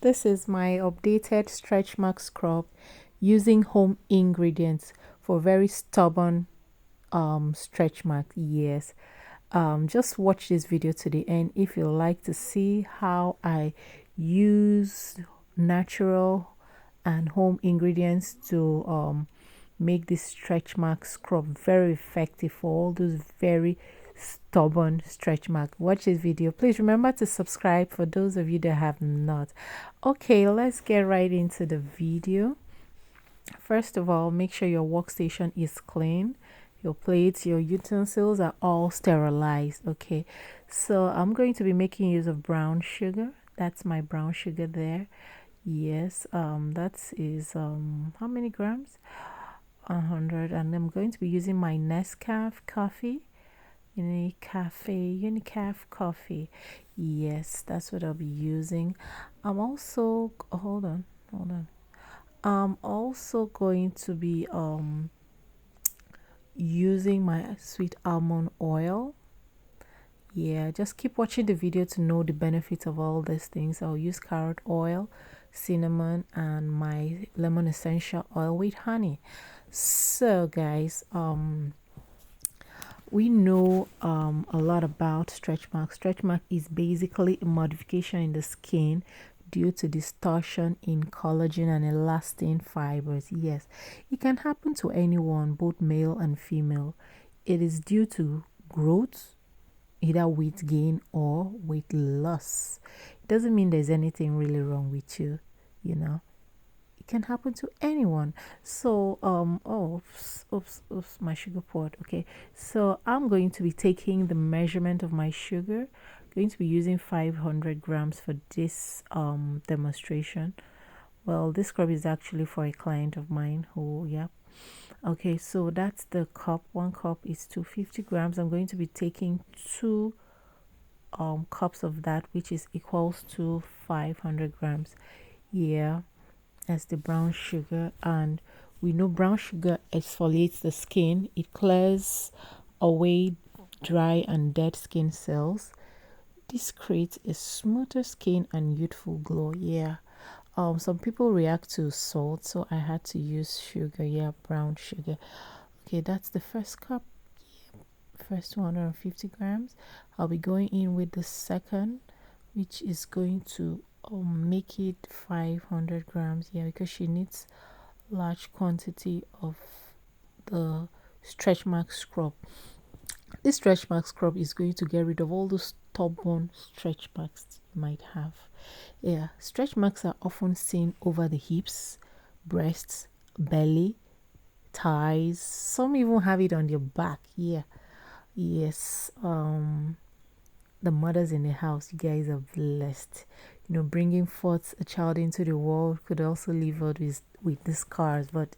This is my updated Strechmark Scrub using home ingredients for very stubborn stretch mark. Yes. Just watch this video to the end if you like to see how I use natural and home ingredients to make this stretch mark scrub very effective for all those very stubborn stretch mark. Watch this video. Please remember to subscribe for those of you that have not. Okay, let's get right into the video. First of all, make sure your workstation is clean. Your plates, your utensils are all sterilized. Okay, so I'm going to be making use of brown sugar. That's my brown sugar there. Yes, that is how many grams? 100. And I'm going to be using my Nescafe coffee. Unicaf coffee. Yes, that's what I'll be using. I'm also hold on. I'm also going to be using my sweet almond oil. Yeah, just keep watching the video to know the benefits of all these things. I'll use carrot oil, cinnamon, and my lemon essential oil with honey. So guys, we know a lot about stretch marks. Stretch mark is basically a modification in the skin due to distortion in collagen and elastin fibers. Yes, it can happen to anyone, both male and female. It is due to growth, either weight gain or weight loss. It doesn't mean there's anything really wrong with you, you know. It can happen to anyone. So oops, my sugar pot. Okay, so I'm going to be taking the measurement of my sugar. Going to be using 500 grams for this demonstration. Well, this scrub is actually for a client of mine who, yeah. Okay, so that's the cup. One cup is 250 grams. I'm going to be taking two cups of that, which is equals to 500 grams. Yeah, as the brown sugar. And we know brown sugar exfoliates the skin. It clears away dry and dead skin cells. This creates a smoother skin and youthful glow. Yeah, some people react to salt, so I had to use sugar. Yeah, brown sugar. Okay, that's the first cup. First 250 grams. I'll be going in with the second, which is going to make it 500 grams. Yeah, because she needs large quantity of the stretch mark scrub. This stretch mark scrub is going to get rid of all those stubborn stretch marks you might have. Yeah, stretch marks are often seen over the hips, breasts, belly, thighs. Some even have it on your back. Yeah, yes. The mothers in the house, you guys are blessed. You know, bringing forth a child into the world could also leave out with the scars, but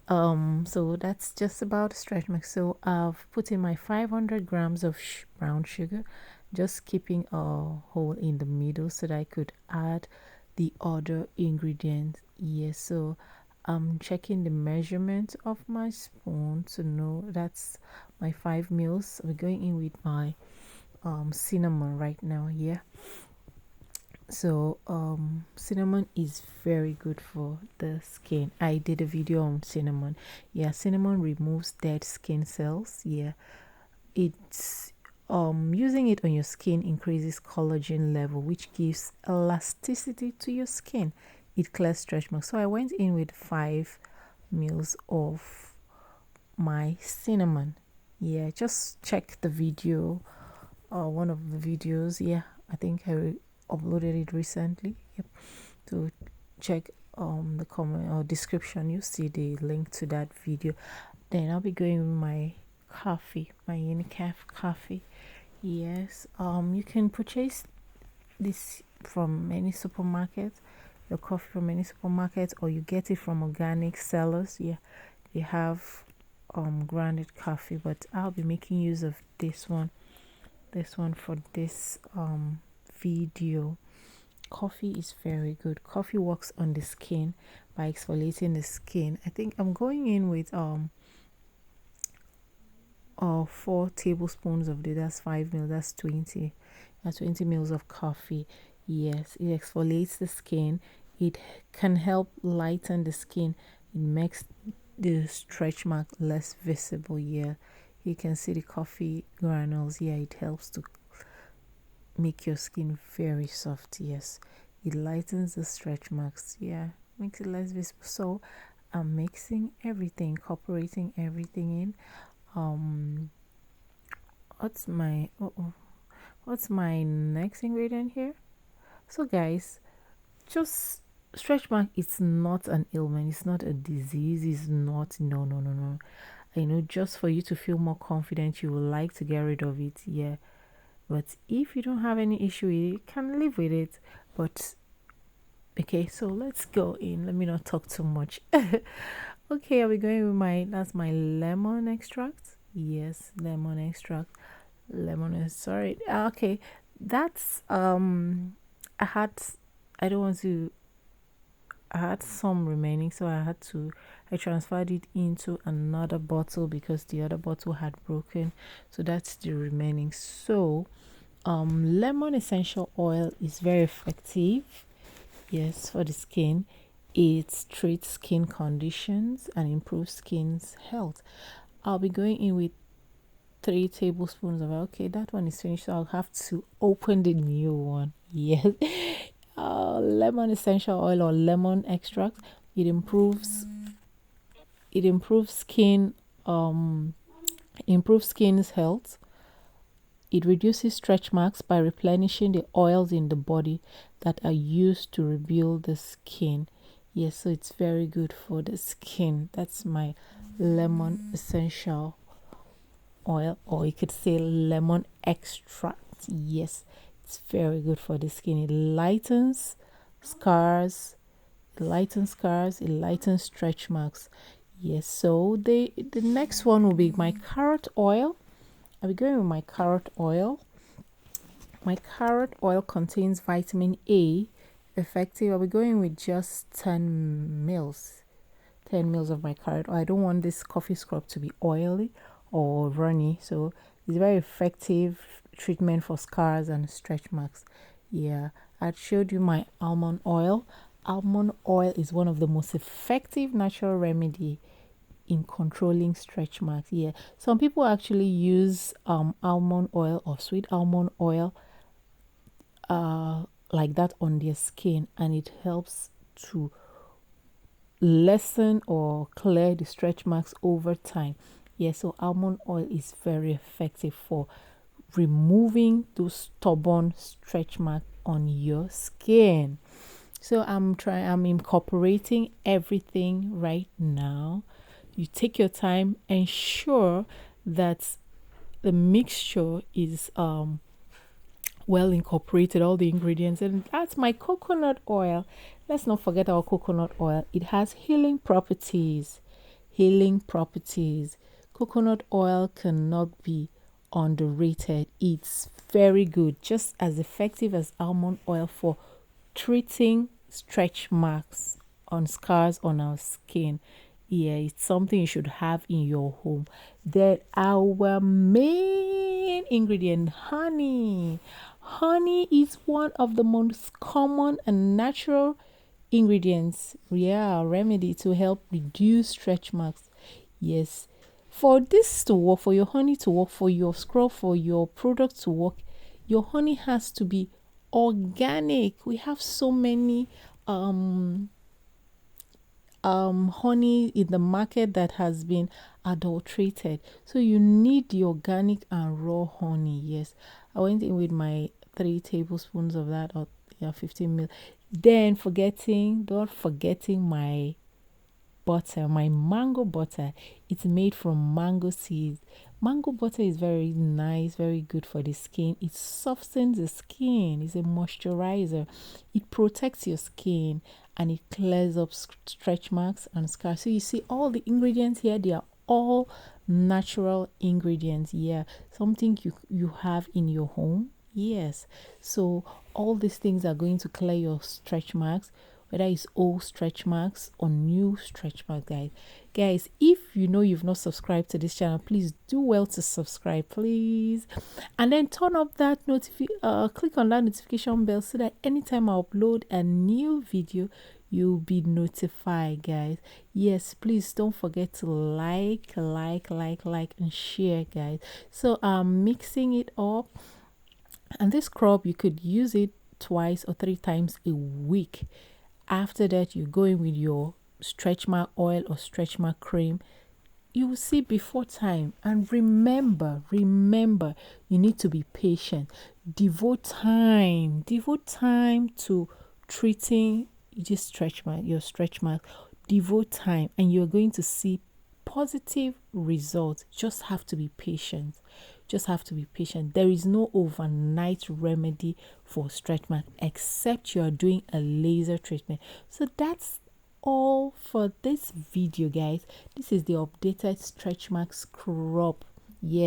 so that's just about stretch marks. So I've put in my 500 grams of brown sugar, just keeping a hole in the middle so that I could add the other ingredients. Yes, so I'm checking the measurement of my spoon to know that's my 5 mils. We're going in with my cinnamon right now. Yeah, so cinnamon is very good for the skin. I did a video on cinnamon. Yeah, cinnamon removes dead skin cells. Yeah, it's using it on your skin increases collagen level, which gives elasticity to your skin. It clears stretch marks. So I went in with 5 mils of my cinnamon. Yeah, just check the video, one of the videos. Yeah, I think I uploaded it recently. Yep, to check the comment or description, you see the link to that video. Then I'll be going with my coffee, my Unicaf coffee. Yes, you can purchase this from any supermarket, your coffee from any supermarket, or you get it from organic sellers. Yeah, they have grounded coffee, but I'll be making use of this one for this video. Coffee is very good. Coffee works on the skin by exfoliating the skin. I think I'm going in with 4 tablespoons of it. That's 5 mil. That's 20 mils of coffee. Yes, it exfoliates the skin. It can help lighten the skin. It makes the stretch mark less visible. Yeah, you can see the coffee granules. Yeah, it helps to make your skin very soft. Yes, it lightens the stretch marks. Yeah, makes it less visible. So I'm mixing everything, incorporating everything in. Um, what's my what's my next ingredient here? So guys, just stretch mark, it's not an ailment, it's not a disease, it's not, no. I know, just for you to feel more confident, you would like to get rid of it. Yeah, but if you don't have any issue with it, you can live with it. But okay, so let's go in, let me not talk too much. Okay, are we going with that's my lemon extract. Yes, lemon extract. Lemon is sorry. Okay, that's I had, I don't want to, I had some remaining, so I transferred it into another bottle because the other bottle had broken. So that's the remaining. So lemon essential oil is very effective, yes, for the skin. It treats skin conditions and improves skin's health. I'll be going in with 3 tablespoons of it. Okay, that one is finished, so I'll have to open the new one. Yes. Lemon essential oil or lemon extract. It improves skin, improves skin's health. It reduces stretch marks by replenishing the oils in the body that are used to rebuild the skin. Yes, so it's very good for the skin. That's my lemon essential oil, or you could say lemon extract. Yes, it's very good for the skin. It lightens scars, it lightens stretch marks. Yes, so the next one will be my carrot oil. I'll be going with my carrot oil. My carrot oil contains vitamin A, effective. I'll be going with just 10 mils. 10 mils of my carrot oil. I don't want this coffee scrub to be oily or runny, so it's very effective treatment for scars and stretch marks. Yeah, I showed you my almond oil. Almond oil is one of the most effective natural remedy in controlling stretch marks. Yeah, some people actually use almond oil or sweet almond oil like that on their skin, and it helps to lessen or clear the stretch marks over time. Yeah, so almond oil is very effective for removing those stubborn stretch marks on your skin. So I'm incorporating everything right now. You take your time, ensure that the mixture is well incorporated, all the ingredients. And that's my coconut oil. Let's not forget our coconut oil. It has healing properties. Healing properties. Coconut oil cannot be underrated. It's very good, just as effective as almond oil for treating stretch marks on scars on our skin. Yeah, it's something you should have in your home. Then our main ingredient, honey. Honey is one of the most common and natural ingredients, yeah, remedy to help reduce stretch marks. Yes, for this to work, for your honey to work, for your scrub, for your product to work, your honey has to be organic. We have so many honey in the market that has been adulterated, so you need the organic and raw honey. Yes, I went in with my 3 tablespoons of that, or yeah, 15 mil. Then not forgetting my butter, my mango butter. It's made from mango seeds. Mango butter is very nice, very good for the skin. It softens the skin, it's a moisturizer. It protects your skin and it clears up stretch marks and scars. So you see all the ingredients here, they are all natural ingredients. Yeah, something you have in your home. Yes. So all these things are going to clear your stretch marks. whether it's old stretch marks or new stretch marks, guys. If you know you've not subscribed to this channel, please do well to subscribe, please, and then turn up that click on that notification bell so that anytime I upload a new video, you'll be notified, guys. Yes, please don't forget to like and share, guys. So I'm mixing it up, and this scrub, you could use it twice or 3 times a week. After that, you go in with your stretch mark oil or stretch mark cream. You will see before time. And remember, you need to be patient. Devote time to treating this stretch mark, your stretch mark. Devote time, and you're going to see positive results. Just have to be patient. There is no overnight remedy for stretch mark except you are doing a laser treatment. So that's all for this video, guys. This is the updated stretch mark scrub. Yeah,